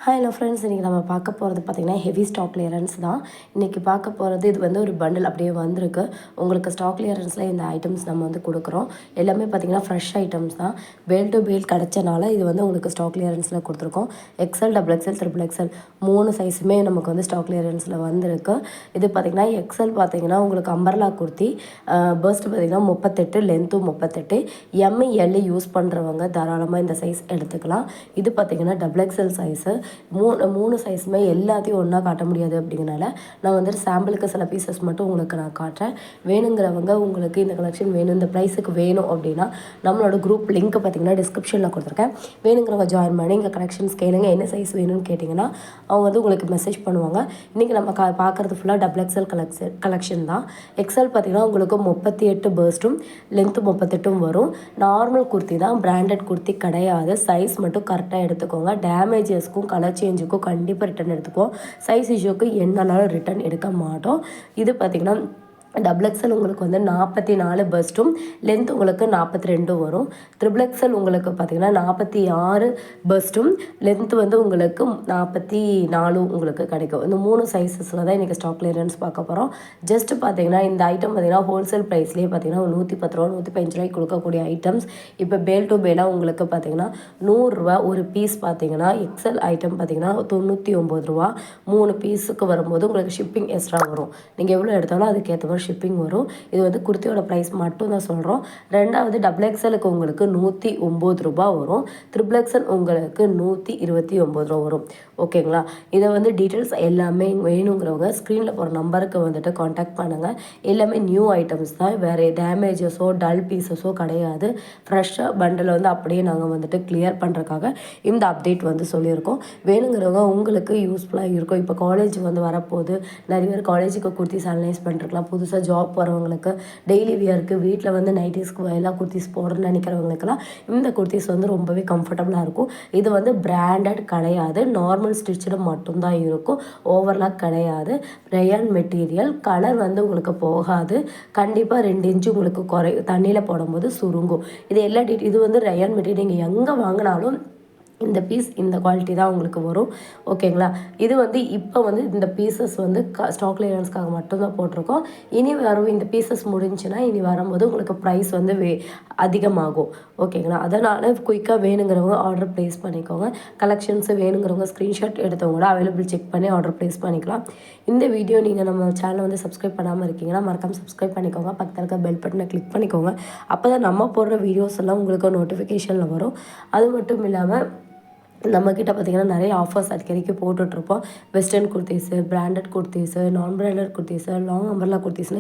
Hello friends, இன்றைக்கி நம்ம பார்க்க போகிறது பார்த்திங்கன்னா ஹெவி ஸ்டாக் கிளியரன்ஸ் தான். இன்றைக்கி பார்க்க போகிறது இது வந்து ஒரு பண்டில் அப்படியே வந்திருக்கு. உங்களுக்கு ஸ்டாக் கிளியரன்ஸில் இந்த ஐட்டம்ஸ் நம்ம வந்து கொடுக்குறோம். எல்லாமே பார்த்திங்கன்னா ஃப்ரெஷ் ஐட்டம்ஸ் தான். பேல் டு பேல் கிடச்சனால இது வந்து உங்களுக்கு ஸ்டாக் கிளியரன்ஸில் கொடுத்துருக்கோம். XL, double XL, triple XL 3 சைஸுமே நமக்கு வந்து ஸ்டாக் கிளியரன்ஸில் வந்திருக்கு. இது பார்த்திங்கன்னா எக்ஸல் பார்த்திங்கன்னா உங்களுக்கு அம்பர்லா குர்த்தி, பர்ஸ்ட் பார்த்திங்கன்னா 38, லென்த்தும் 38. எம்இஎல் யூஸ் பண்ணுறவங்க தாராளமாக இந்த சைஸ் எடுத்துக்கலாம். இது பார்த்திங்கன்னா டபுள் எக்ஸல் சைஸு. மூணு சைஸுமே எல்லாத்தையும் ஒன்றா காட்ட முடியாது. அப்படிங்கிறனால நான் வந்துட்டு சாம்பிளுக்கு சில பீசஸ் மட்டும் உங்களுக்கு நான் காட்டுறேன். வேணுங்கிறவங்க உங்களுக்கு இந்த கலெக்ஷன் வேணும், இந்த ப்ரைஸுக்கு வேணும் அப்படின்னா நம்மளோட குரூப் லிங்க் பார்த்திங்கன்னா டிஸ்கிரிப்ஷனில் கொடுத்துருக்கேன். வேணுங்கிறவங்க ஜாயின் பண்ணி இங்கே கலெக்ஷன்ஸ் கேளுங்க. என்ன சைஸ் வேணும்னு கேட்டிங்கன்னா அவங்க வந்து உங்களுக்கு மெசேஜ் பண்ணுவாங்க. இன்றைக்கி நம்ம பார்க்குறது ஃபுல்லாக டபுள் எக்ஸல் கலெக்ஷன் தான். எக்ஸல் பார்த்திங்கன்னா உங்களுக்கு 38 பர்ஸ்ட்டும் லென்த்து 38 வரும். நார்மல் குர்த்தி தான், பிராண்டட் குர்த்தி கிடையாது. சைஸ் மட்டும் கரெக்டாக எடுத்துக்கோங்க. டேமேஜஸ்க்கும் கலர் சேஞ்சுக்கும் கண்டிப்பாக ரிட்டன் எடுத்துக்குவோம். சைஸ் இஷ்யூக்கு என்னன்னாலும் ரிட்டன் எடுக்க மாட்டோம். இது பார்த்திங்கன்னா டபுள் எக்ஸல் உங்களுக்கு வந்து 44 பஸ்ட்டும் லென்த் உங்களுக்கு 42 வரும். ட்ரிபிள் எக்ஸல் உங்களுக்கு பார்த்திங்கன்னா 46 பஸ்ட்டும் லென்த் வந்து உங்களுக்கு 44 உங்களுக்கு கிடைக்கும். இந்த 3 சைஸஸில் தான் இன்றைக்கி ஸ்டாக் கிளியரன்ஸ் பார்க்க போகிறோம். ஜஸ்ட் பார்த்திங்கன்னா இந்த ஐட்டம் பார்த்திங்கன்னா ஹோல்சேல் ப்ரைஸ்லேயே பார்த்திங்கன்னா 110 ரூபா 115 ரூபாய்க்கு கொடுக்கக்கூடிய ஐட்டம்ஸ் இப்போ பேல் டு பேலாக உங்களுக்கு பார்த்திங்கன்னா 100 ரூபா ஒரு பீஸ். பார்த்திங்கன்னா எக்ஸல் ஐட்டம் பார்த்திங்கன்னா 99 ரூபா. 3 பீஸுக்கு வரும்போது உங்களுக்கு ஷிப்பிங் எக்ஸ்ட்ரா வரும். நீங்கள் எவ்வளோ எடுத்தாலும் அதுக்கேற்ற மாதிரி ஷிப்பிங் வரும். இது வந்து குர்த்தியோட ப்ரைஸ் மட்டும் தான் சொல்கிறோம். ரெண்டாவது டபுள் எக்ஸலுக்கு உங்களுக்கு 109 ரூபா வரும். ட்ரிபிள் எக்ஸல் உங்களுக்கு 129 ரூபா வரும். ஓகேங்களா? இதை வந்து டீட்டெயில்ஸ் எல்லாமே வேணுங்கிறவங்க ஸ்க்ரீனில் போகிற நம்பருக்கு வந்துட்டு காண்டாக்ட் பண்ணுங்கள். எல்லாமே நியூ ஐட்டம்ஸ் தான், வேறு டேமேஜஸோ டல் பீஸஸோ கிடையாது. ஃப்ரெஷ்ஷாக பண்டில் வந்து அப்படியே நாங்கள் வந்துட்டு கிளியர் பண்ணுறதுக்காக இந்த அப்டேட் வந்து சொல்லியிருக்கோம். வேணுங்கிறவங்க உங்களுக்கு யூஸ்ஃபுல்லாக இருக்கும். இப்போ காலேஜ் வந்து வரப்போகுது. நிறைய பேர் காலேஜுக்கு குர்த்திஸ் அனலைஸ் பண்ணிருக்கலாம். புதுசாக ஜாப் போகிறவங்களுக்கு, டெய்லி வியருக்கு, வீட்டில் வந்து நைட்டிஸ்க்கு எல்லாம் குர்த்திஸ் போடுறேன்னு நினைக்கிறவங்களுக்கெல்லாம் இந்த குர்த்திஸ் வந்து ரொம்பவே கம்ஃபர்டபுளாக இருக்கும். இது வந்து பிராண்டட் கிடையாது, நார்மல் ஸ்டிச்சடு மட்டும்தான் இருக்கும். ஓவர்லாக் கிடையாது. Rayon material. கலர் வந்து உங்களுக்கு போகாது. கண்டிப்பாக 2 இன்ச்சு உங்களுக்கு தண்ணியில் போடும்போது சுருங்கும். இது எல்லா இது வந்து ரயான் மெட்டீரியல். நீங்கள் எங்கே வாங்கினாலும் இந்த பீஸ் இந்த குவாலிட்டி தான் உங்களுக்கு வரும். ஓகேங்களா? இது வந்து இப்போ வந்து இந்த பீசஸ் வந்து ஸ்டாக் கிளியரன்ஸ்க்காக மட்டும்தான் போட்டிருக்கோம். இனி வரும் இந்த பீசஸ் முடிஞ்சுன்னா இனி வரும்போது உங்களுக்கு ப்ரைஸ் வந்து அதிகமாகும். ஓகேங்களா? அதனால் குயிக்காக வேணுங்கிறவங்க ஆர்டர் ப்ளேஸ் பண்ணிக்கோங்க. கலெக்ஷன்ஸு வேணுங்கிறவங்க ஸ்க்ரீன்ஷாட் எடுத்தவங்க அவைலபிள் செக் பண்ணி ஆர்டர் ப்ளேஸ் பண்ணிக்கலாம். இந்த வீடியோ நீங்கள் நம்ம சேனலை வந்து சப்ஸ்கிரைப் பண்ணாமல் இருக்கீங்கன்னா மறக்காமல் சப்ஸ்கிரைப் பண்ணிக்கோங்க. பக்கத்தில் இருக்க பெல் பட்டனை கிளிக் பண்ணிக்கோங்க. அப்போ தான் நம்ம போடுற வீடியோஸ் எல்லாம் உங்களுக்கு நோட்டிஃபிகேஷனில் வரும். அது மட்டும் இல்லாமல் நம்மக்கிட்ட பார்த்திங்கன்னா நிறைய ஆஃபர்ஸ் அடிக்கடிக்கு போட்டுட்ருப்போம். Western kurtis, branded kurtis, non branded kurtis, long umbrella குர்த்திஸ்னு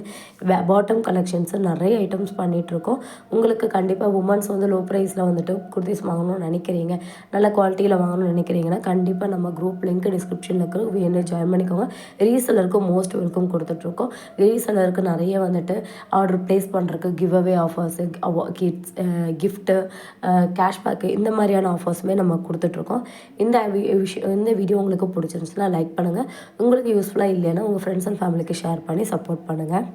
பாட்டம் கலெக்ஷன்ஸு நிறைய ஐட்டம்ஸ் பண்ணிகிட்ருக்கோம். உங்களுக்கு கண்டிப்பாக உமன்ஸ் வந்து லோ ப்ரைஸில் வந்துட்டு குர்த்திஸ் வாங்கணும்னு நினைக்கிறீங்க, நல்ல குவாலிட்டியில் வாங்கணும்னு நினைக்கிறீங்கன்னா கண்டிப்பாக நம்ம குரூப் லிங்க் டிஸ்கிரிப்ஷனில் இருக்கிற வேணும் ஜாயின் பண்ணிக்கோங்க. ரீசெலருக்கு மோஸ்ட் வெல்கம் கொடுத்துட்ருக்கோம். ரீசெலருக்கு நிறைய வந்துட்டு ஆர்டர் ப்ளேஸ் பண்ணுறதுக்கு give away offers, kids gift, cashback இந்த மாதிரியான ஆஃபர்ஸுமே நம்ம கொடுத்துட்ருக்கோம். இந்த வீடியோ உங்களுக்கு பிடிச்சிருந்துச்சுன்னா லைக் பண்ணுங்கள். உங்களுக்கு யூஸ்ஃபுல்லாக இல்லைன்னா உங்கள் ஃப்ரெண்ட்ஸ் அண்ட் ஃபேமிலிக்கு ஷேர் பண்ணி சப்போர்ட் பண்ணுங்கள்.